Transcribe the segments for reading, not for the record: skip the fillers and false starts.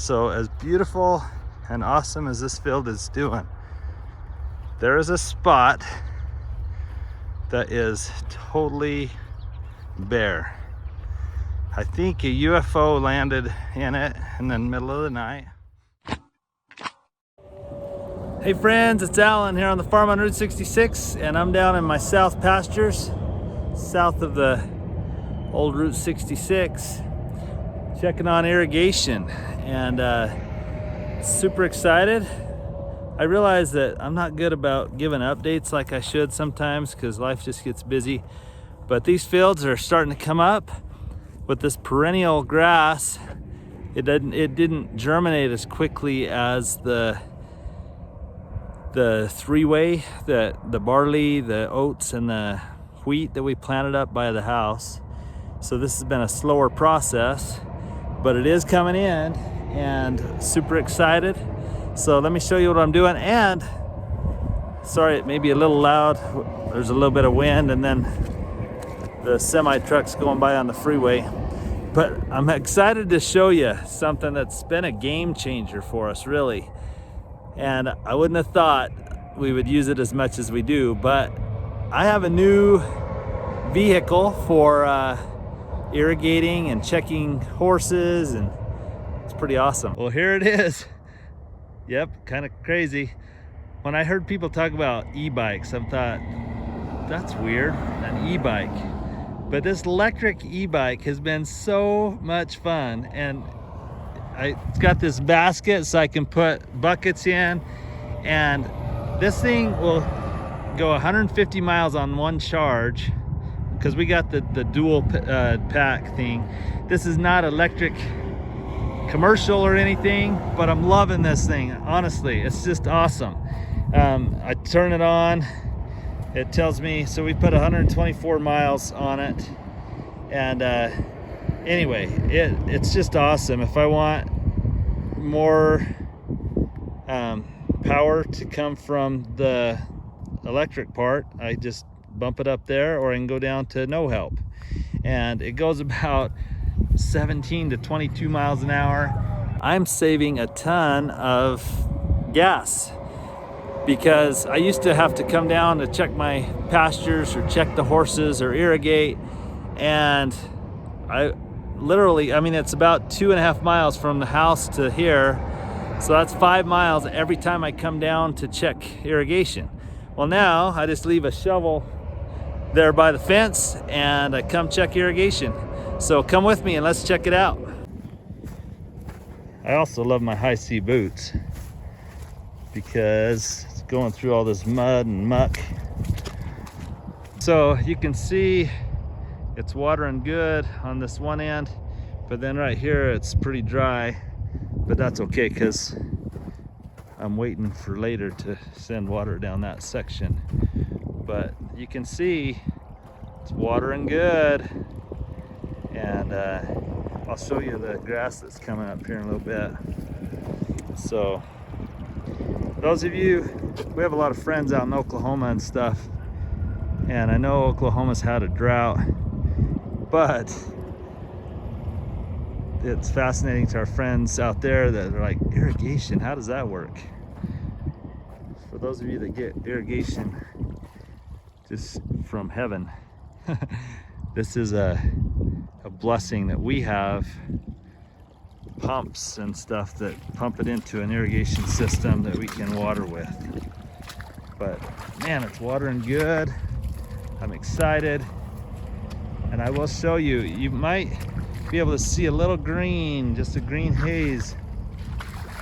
So as beautiful and awesome as this field is doing, there is a spot that is totally bare. I think a UFO landed in it in the middle of the night. Hey friends, it's Alan here on the farm on Route 66, and I'm down in my south pastures, south of the old Route 66, checking on irrigation, and super excited. I realize that I'm not good about giving updates like I should sometimes because life just gets busy, but these fields are starting to come up with this perennial grass. It didn't germinate as quickly as the three-way, the barley, the oats, and the wheat that we planted up by the house. So this has been a slower process, but it is coming in, and super excited. So let me show you what I'm doing. And sorry, it may be a little loud. There's a little bit of wind, and then the semi truck's going by on the freeway. But I'm excited to show you something that's been a game changer for us, really. And I wouldn't have thought we would use it as much as we do, but I have a new vehicle for irrigating and checking horses, and it's pretty awesome. Well, here it is. Yep, kind of crazy. When I heard people talk about e-bikes, I thought, that's weird, an e-bike. But this electric e-bike has been so much fun, and it's got this basket so I can put buckets in, and this thing will go 150 miles on one charge because we got the dual pack thing. This is not electric commercial or anything, but I'm loving this thing. Honestly, it's just awesome. I turn it on, it tells me, so we put 124 miles on it, and anyway, it's just awesome. If I want more power to come from the electric part, I just bump it up there, or I can go down to no help. And it goes about 17 to 22 miles an hour. I'm saving a ton of gas because I used to have to come down to check my pastures or check the horses or irrigate, and I mean, it's about 2.5 miles from the house to here, so that's 5 miles every time I come down to check irrigation. Well, now I just leave a shovel there by the fence and I come check irrigation. So come with me and let's check it out. I also love my high C boots because it's going through all this mud and muck. So you can see it's watering good on this one end, but then right here it's pretty dry, but that's okay because I'm waiting for later to send water down that section. But you can see it's watering good, and I'll show you the grass that's coming up here in a little bit. So those of you, we have a lot of friends out in Oklahoma and stuff, and I know Oklahoma's had a drought, but it's fascinating to our friends out there that are like, irrigation, how does that work? For those of you that get irrigation just from heaven, this is a blessing that we have. Pumps and stuff that pump it into an irrigation system that we can water with. But man, it's watering good. I'm excited. And I will show you, you might be able to see a little green, just a green haze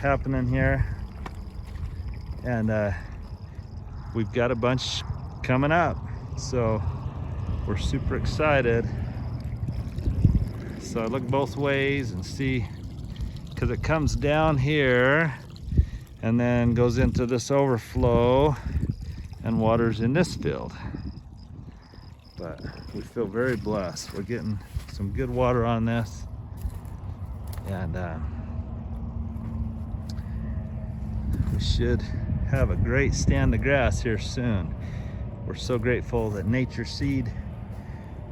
happening here. And we've got a bunch coming up. So we're super excited. So I look both ways and see, because it comes down here and then goes into this overflow and waters in this field. But we feel very blessed. We're getting some good water on this, and we should have a great stand of grass here soon. We're so grateful that Nature Seed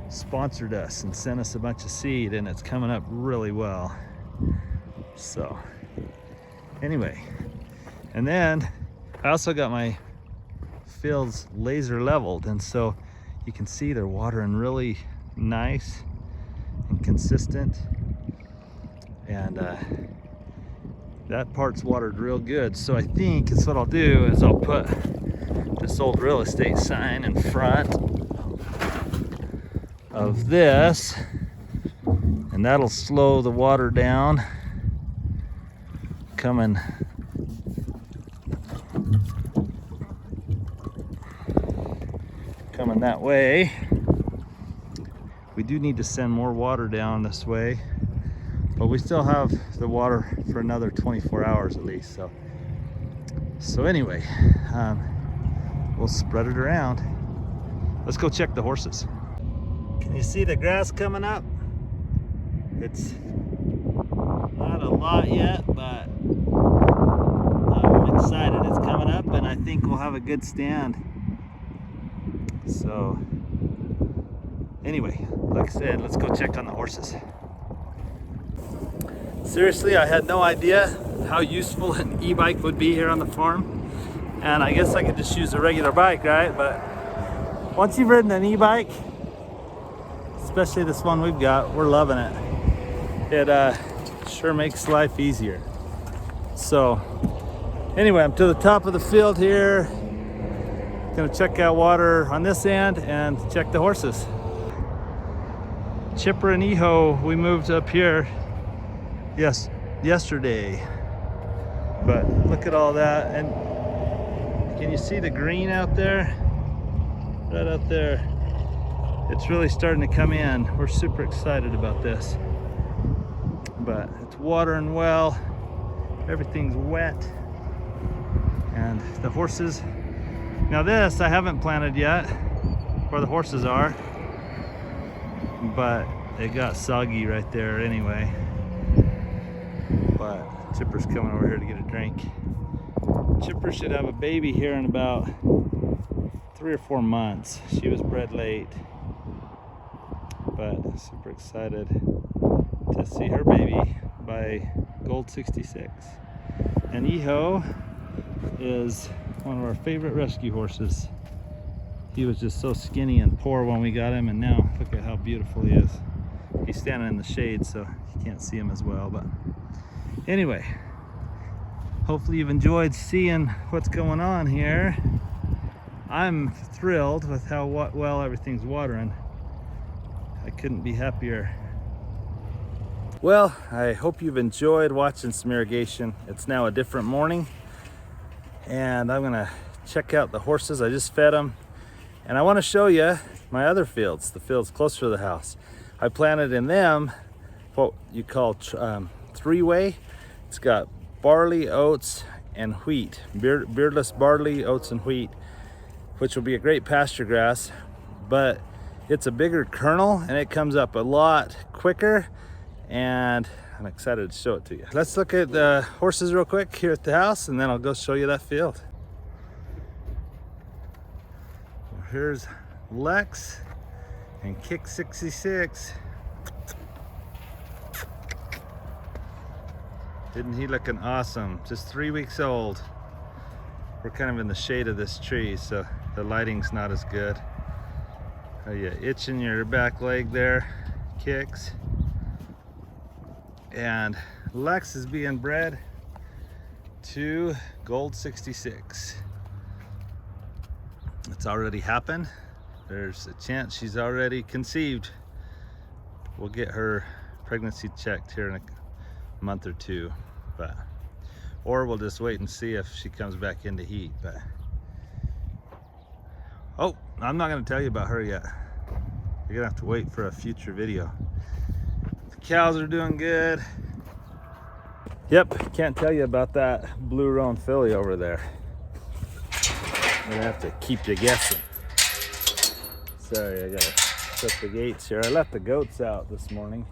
sponsored us and sent us a bunch of seed, and it's coming up really well. So Anyway, and then I also got my fields laser leveled, and so you can see they're watering really nice and consistent, and that part's watered real good. So I think it's what I'll do is I'll put this old real estate sign in front of this, and that'll slow the water down coming that way. We do need to send more water down this way, but we still have the water for another 24 hours at least. So anyway, we'll spread it around. Let's go check the horses. Can you see the grass coming up? It's not a lot yet, but I'm excited. It's coming up, and I think we'll have a good stand. So anyway, like I said, let's go check on the horses. Seriously, I had no idea how useful an e-bike would be here on the farm, and I guess I could just use a regular bike, right? But once you've ridden an e-bike, especially this one we've got, we're loving it. It sure makes life easier. So anyway, I'm to the top of the field here. Gonna check out water on this end and check the horses. Chipper and Eho, we moved up here yesterday, but look at all that. And can you see the green out there? Right out there. It's really starting to come in. We're super excited about this, but it's watering well. Everything's wet, and the horses, now this I haven't planted yet where the horses are, but it got soggy right there anyway. But Chipper's coming over here to get a drink. Chipper should have a baby here in about 3 or 4 months. She was bred late, but super excited to see her baby by Gold 66. And Eho is one of our favorite rescue horses. He was just so skinny and poor when we got him, and now look at how beautiful he is. He's standing in the shade, so you can't see him as well. But anyway, hopefully you've enjoyed seeing what's going on here. I'm thrilled with how well everything's watering. I couldn't be happier. Well, I hope you've enjoyed watching some irrigation. It's now a different morning, and I'm gonna check out the horses. I just fed them, and I want to show you my other fields, the fields closer to the house. I planted in them what you call three-way. It's got barley, oats, and wheat. Beardless barley, oats, and wheat, which will be a great pasture grass, but it's a bigger kernel and it comes up a lot quicker, and I'm excited to show it to you. Let's look at the horses real quick here at the house, and then I'll go show you that field. Here's Lex and Kick 66. Isn't he looking awesome? Just 3 weeks old. We're kind of in the shade of this tree, so the lighting's not as good. Are you itching your back leg there, Kicks? And Lex is being bred to Gold 66. It's already happened. There's a chance she's already conceived. We'll get her pregnancy checked here in a month or two, or we'll just wait and see if she comes back into heat. But oh, I'm not going to tell you about her yet. You're gonna have to wait for a future video. The cows are doing good. Yep, can't tell you about that blue roan filly over there. I'm gonna have to keep you guessing. Sorry, I gotta shut the gates here. I left the goats out this morning,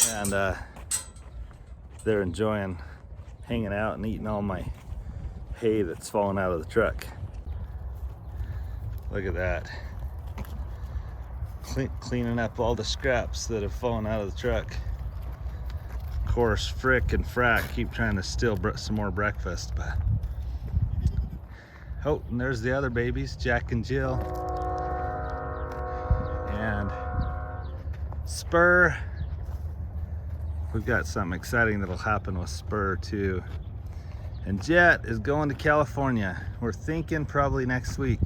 and they're enjoying hanging out and eating all my hay that's falling out of the truck. Look at that. Cleaning up all the scraps that have fallen out of the truck. course, Frick and Frack keep trying to steal some more breakfast, but oh, and there's the other babies, Jack and Jill. And Spur. We've got something exciting that'll happen with Spur too. And Jet is going to California. We're thinking probably next week,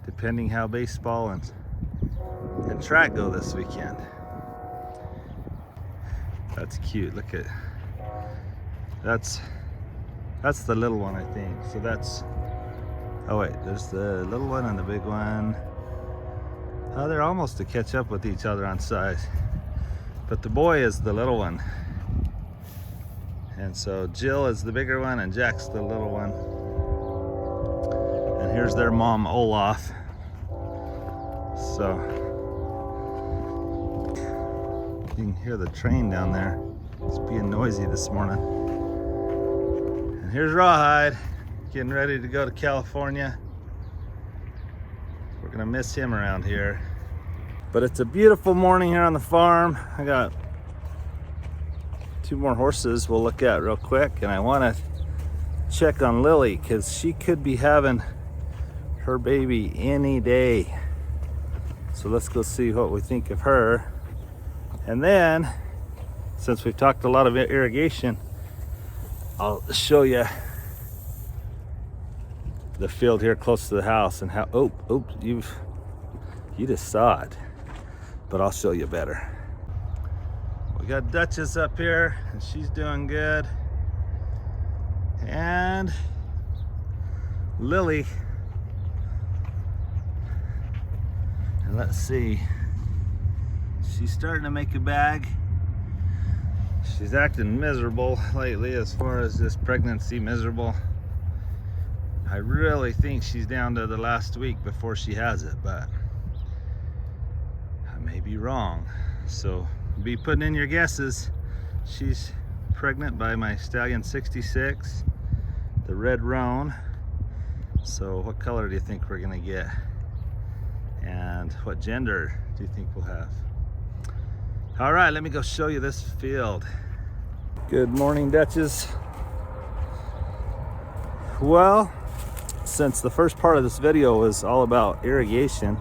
depending how baseball and track go this weekend. That's cute. Look at that's the little one, I think. So that's, oh wait, there's the little one and the big one. Oh, they're almost to catch up with each other on size. But the boy is the little one. And so Jill is the bigger one and Jack's the little one. And here's their mom, Olaf. So you can hear the train down there. It's being noisy this morning. And here's Rawhide, getting ready to go to California. We're gonna miss him around here. But it's a beautiful morning here on the farm. I got 2 more horses we'll look at real quick, and I wanna check on Lilly because she could be having her baby any day. So let's go see what we think of her. And then, since we've talked a lot of irrigation, I'll show you the field here close to the house and how, you just saw it, but I'll show you better. We got Duchess up here and she's doing good. And Lilly, and let's see, she's starting to make a bag. She's acting miserable lately as far as this pregnancy miserable. I really think she's down to the last week before she has it, but I may be wrong. So be putting in your guesses. She's pregnant by my Stallion 66, the red roan. So what color do you think we're gonna get? And what gender do you think we'll have? All right, let me go show you this field. Good morning, Duchess. Well, since the first part of this video was all about irrigation,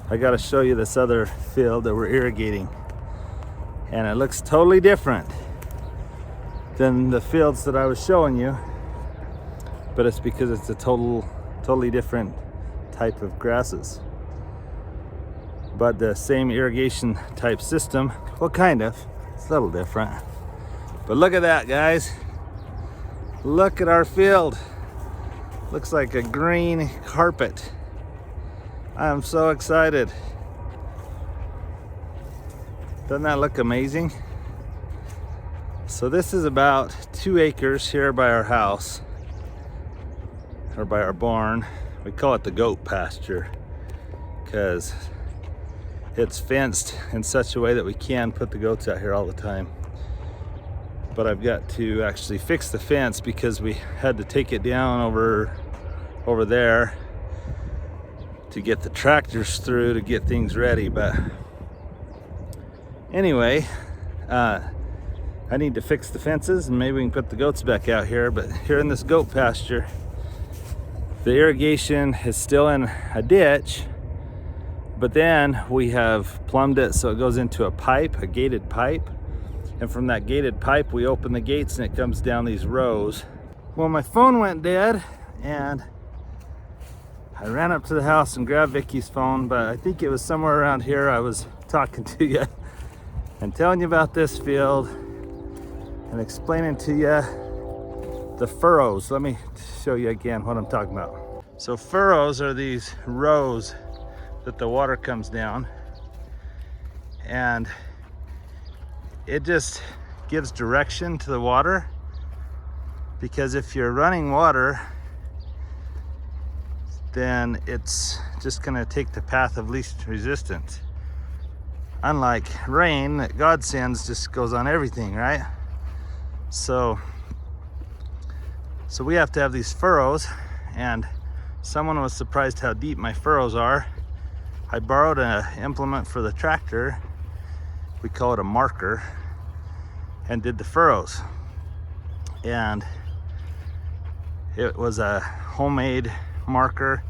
I got to show you this other field that we're irrigating. And it looks totally different than the fields that I was showing you, but it's because it's a totally different type of grasses. But the same irrigation type system, well, kind of, it's a little different. But look at that, guys. Look at our field. Looks like a green carpet. I am so excited. Doesn't that look amazing? So this is about 2 acres here by our house, or by our barn. We call it the goat pasture because it's fenced in such a way that we can put the goats out here all the time. But I've got to actually fix the fence because we had to take it down over there to get the tractors through to get things ready. But anyway, I need to fix the fences and maybe we can put the goats back out here. But here in this goat pasture, the irrigation is still in a ditch, but then we have plumbed it so it goes into a pipe, a gated pipe. And from that gated pipe, we open the gates and it comes down these rows. Well, my phone went dead and I ran up to the house and grabbed Vicky's phone, but I think it was somewhere around here I was talking to you and telling you about this field and explaining to you the furrows. Let me show you again what I'm talking about. So furrows are these rows that the water comes down, and it just gives direction to the water, because if you're running water, then it's just going to take the path of least resistance. Unlike rain that God sends, just goes on everything, right? So we have to have these furrows, and someone was surprised how deep my furrows are. I borrowed an implement for the tractor. We call it a marker. and did the furrows. And it was a homemade marker,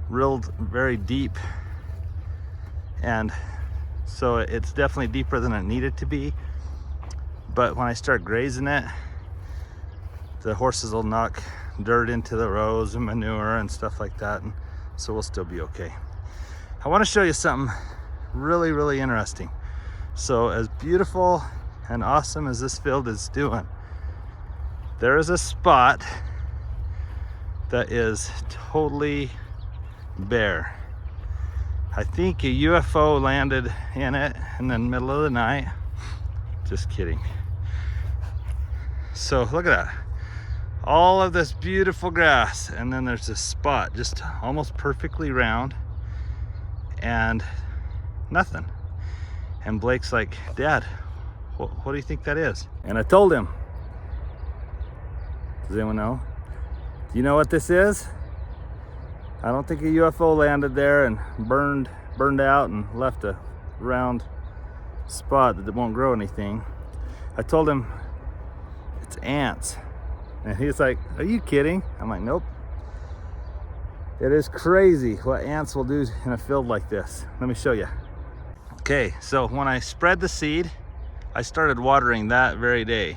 drilled very deep, and so it's definitely deeper than it needed to be. But when I start grazing it, the horses will knock dirt into the rows and manure and stuff like that, and so we'll still be okay. I want to show you something really interesting. So as beautiful and awesome as this field is doing, there is a spot that is totally bare. I think a UFO landed in it in the middle of the night. Just kidding. So look at that. All of this beautiful grass, and then there's this spot just almost perfectly round and nothing. And Blake's like, Dad, what do you think that is? And I told him. Does anyone know? Do you know what this is? I don't think a UFO landed there and burned out and left a round spot that won't grow anything. I told him it's ants. And he's like, are you kidding? I'm like, nope. It is crazy what ants will do in a field like this. Let me show you. Okay, so when I spread the seed, I started watering that very day.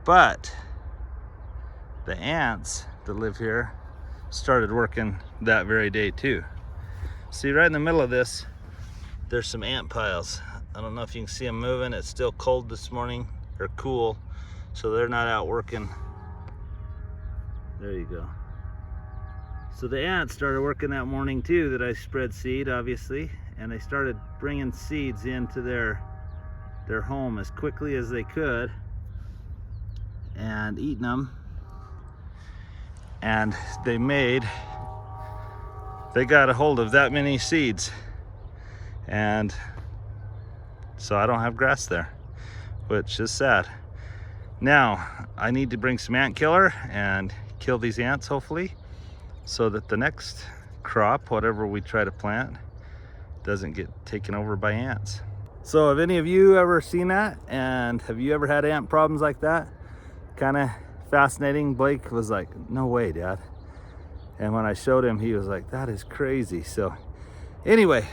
But the ants that live here started working that very day too. See, right in the middle of this, there's some ant piles. I don't know if you can see them moving. It's still cold this morning, or cool, so they're not out working. There you go. So the ants started working that morning too, that I spread seed, obviously, and they started bringing seeds into their home as quickly as they could and eating them. And they got a hold of that many seeds, and so I don't have grass there, which is sad. Now I need to bring some ant killer and kill these ants, hopefully, so that the next crop, whatever we try to plant, doesn't get taken over by ants. So have any of you ever seen that? And have you ever had ant problems like that? Kind of fascinating. Blake was like, no way, Dad. And when I showed him, he was like, that is crazy. So anyway,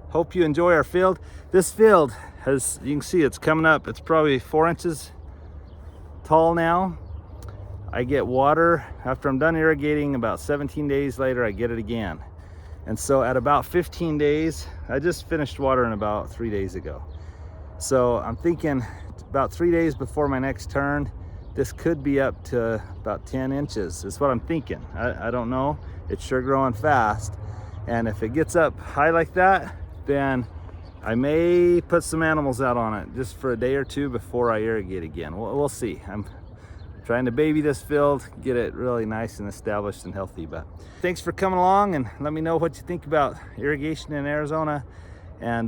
hope you enjoy our field. This field has, you can see it's coming up. It's probably 4 inches tall now. I get water after I'm done irrigating. About 17 days later, I get it again. And so at about 15 days, I just finished watering about 3 days ago. So I'm thinking about 3 days before my next turn, this could be up to about 10 inches is what I'm thinking. I don't know. It's sure growing fast. And if it gets up high like that, then I may put some animals out on it just for a day or two before I irrigate again. We'll see. I'm trying to baby this field, get it really nice and established and healthy. But thanks for coming along, and let me know what you think about irrigation in Arizona. And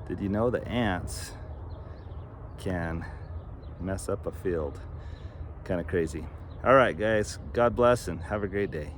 did you know the ants can mess up a field? Kind of crazy. All right, guys, God bless and have a great day.